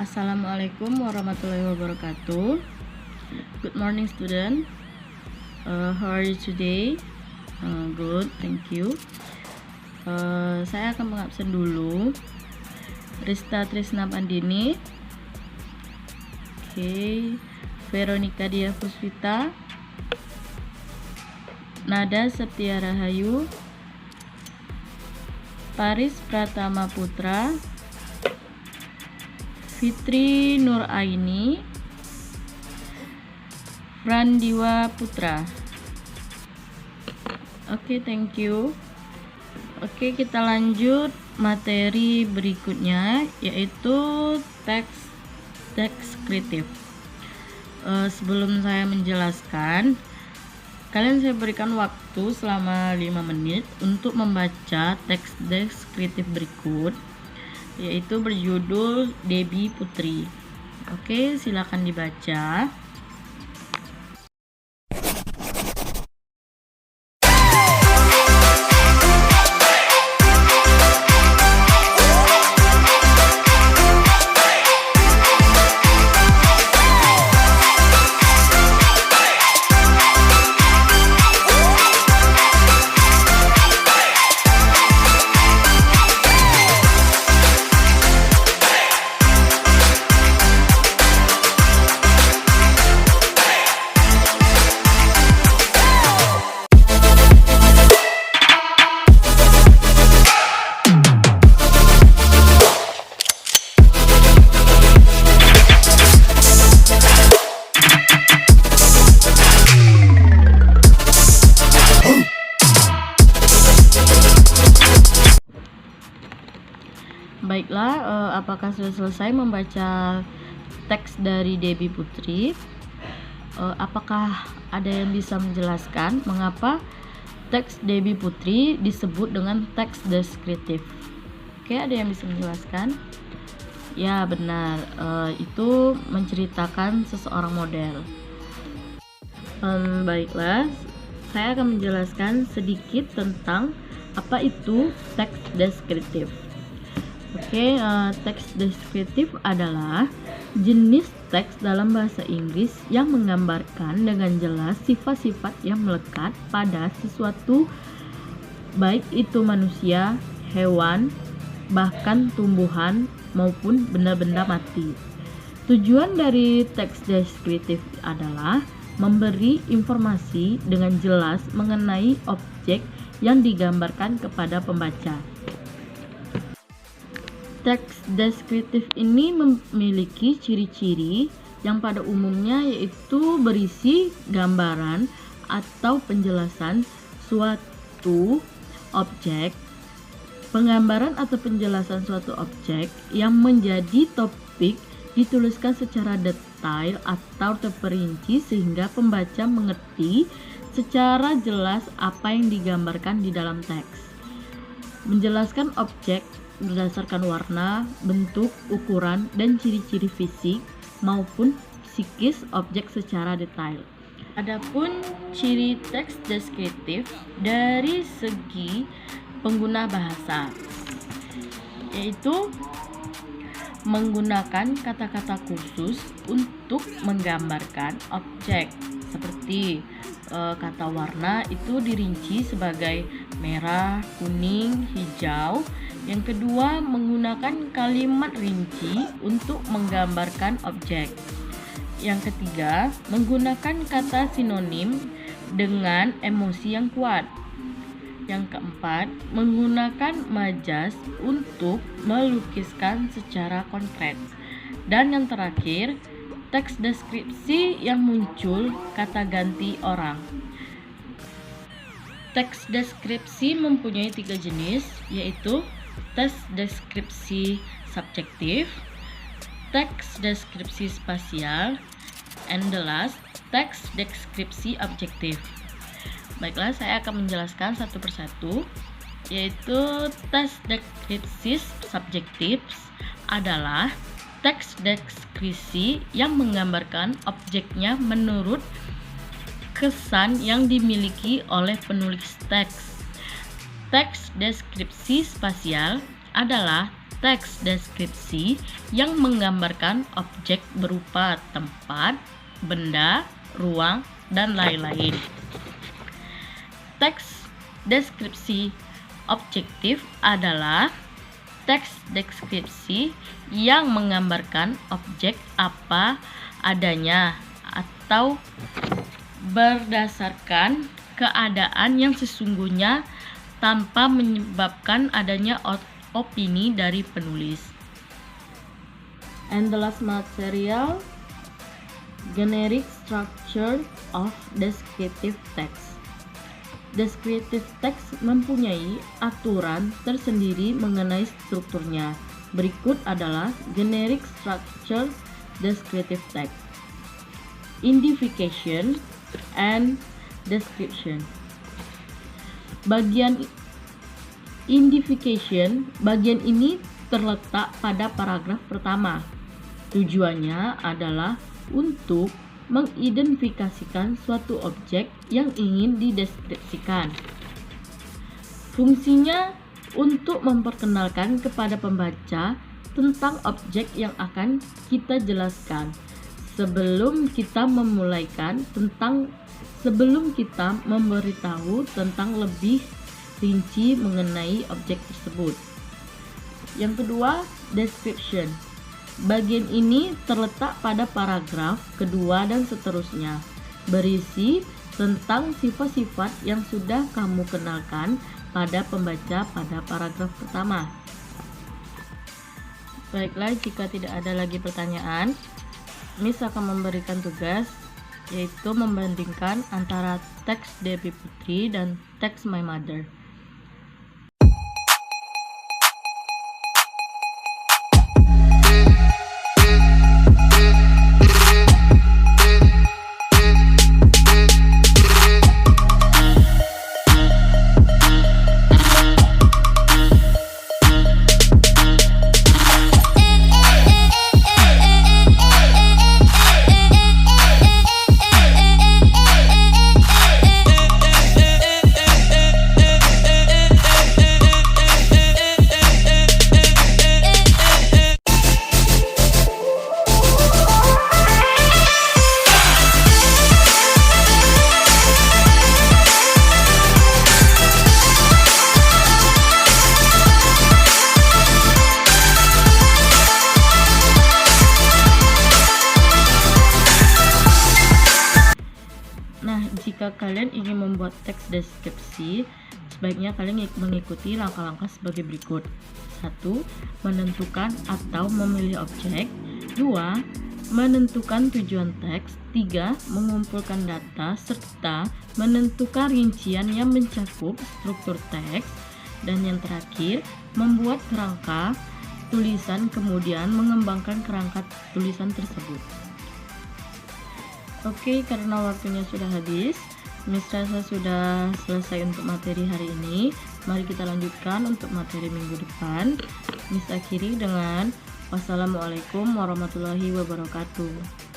Assalamualaikum warahmatullahi wabarakatuh. Good morning, student. How are you today? Good, thank you. Saya akan mengabsen dulu. Rista Trisna Pandini. Veronica Dia Puspita. Nada Septia Rahayu. Paris Pratama Putra. Fitri Nur Aini, Frandiwa Putra. Oke, thank you. Oke, kita lanjut materi berikutnya, yaitu teks deskriptif. Sebelum saya menjelaskan, kalian saya berikan waktu selama 5 menit untuk membaca teks deskriptif berikut, yaitu berjudul Debbie Putri. Oke, silakan dibaca. Baiklah, apakah sudah selesai membaca teks dari Debbie Putri? Apakah ada yang bisa menjelaskan mengapa teks Debbie Putri disebut dengan teks deskriptif? Oke, ada yang bisa menjelaskan? Ya, benar, itu menceritakan seseorang model. Baiklah, saya akan menjelaskan sedikit tentang apa itu teks deskriptif. Oke, teks deskriptif adalah jenis teks dalam bahasa Inggris yang menggambarkan dengan jelas sifat-sifat yang melekat pada sesuatu, baik itu manusia, hewan, bahkan tumbuhan maupun benda-benda mati. Tujuan dari teks deskriptif adalah memberi informasi dengan jelas mengenai objek yang digambarkan kepada pembaca. Teks deskriptif ini memiliki ciri-ciri yang pada umumnya yaitu berisi gambaran atau penjelasan suatu objek, penggambaran atau penjelasan suatu objek yang menjadi topik dituliskan secara detail atau terperinci sehingga pembaca mengerti secara jelas apa yang digambarkan di dalam teks. Menjelaskan objek berdasarkan warna, bentuk, ukuran, dan ciri-ciri fisik maupun psikis objek secara detail. Adapun ciri teks deskriptif dari segi pengguna bahasa, yaitu menggunakan kata-kata khusus untuk menggambarkan objek, seperti kata warna itu dirinci sebagai merah, kuning, hijau. Yang kedua, menggunakan kalimat rinci untuk menggambarkan objek. Yang ketiga, menggunakan kata sinonim dengan emosi yang kuat. Yang keempat, menggunakan majas untuk melukiskan secara konkret. Dan yang terakhir, teks deskripsi yang muncul kata ganti orang. Teks deskripsi mempunyai 3 jenis, yaitu teks deskripsi subjektif, teks deskripsi spasial, and the last, teks deskripsi objektif. Baiklah, saya akan menjelaskan satu persatu, yaitu teks deskripsi subjektif adalah teks deskripsi yang menggambarkan objeknya menurut kesan yang dimiliki oleh penulis teks. Teks deskripsi spasial adalah teks deskripsi yang menggambarkan objek berupa tempat, benda, ruang, dan lain-lain. Teks deskripsi objektif adalah teks deskripsi yang menggambarkan objek apa adanya atau berdasarkan keadaan yang sesungguhnya tanpa menyebabkan adanya opini dari penulis. And the last material, generic structure of descriptive text. Descriptive text mempunyai aturan tersendiri mengenai strukturnya. Berikut adalah generic structure descriptive text. Identification and description. Bagian identification, bagian ini terletak pada paragraf pertama. Tujuannya adalah untuk mengidentifikasikan suatu objek yang ingin dideskripsikan. Fungsinya untuk memperkenalkan kepada pembaca tentang objek yang akan kita jelaskan sebelum kita memberitahu tentang lebih rinci mengenai objek tersebut. Yang kedua, description. Bagian ini terletak pada paragraf kedua dan seterusnya, berisi tentang sifat-sifat yang sudah kamu kenalkan pada pembaca pada paragraf pertama. Baiklah, jika tidak ada lagi pertanyaan, Miss akan memberikan tugas, yaitu membandingkan antara teks Debbie Putri dan teks My Mother. Jika kalian ingin membuat teks deskripsi, sebaiknya kalian mengikuti langkah-langkah sebagai berikut. 1. Menentukan atau memilih objek. 2. Menentukan tujuan teks. 3. Mengumpulkan data serta menentukan rincian yang mencakup struktur teks. Dan yang terakhir, membuat kerangka tulisan kemudian mengembangkan kerangka tulisan tersebut. Oke, karena waktunya sudah habis, Miss rasa sudah selesai untuk materi hari ini. Mari kita lanjutkan untuk materi minggu depan. Miss akhiri dengan wassalamualaikum warahmatullahi wabarakatuh.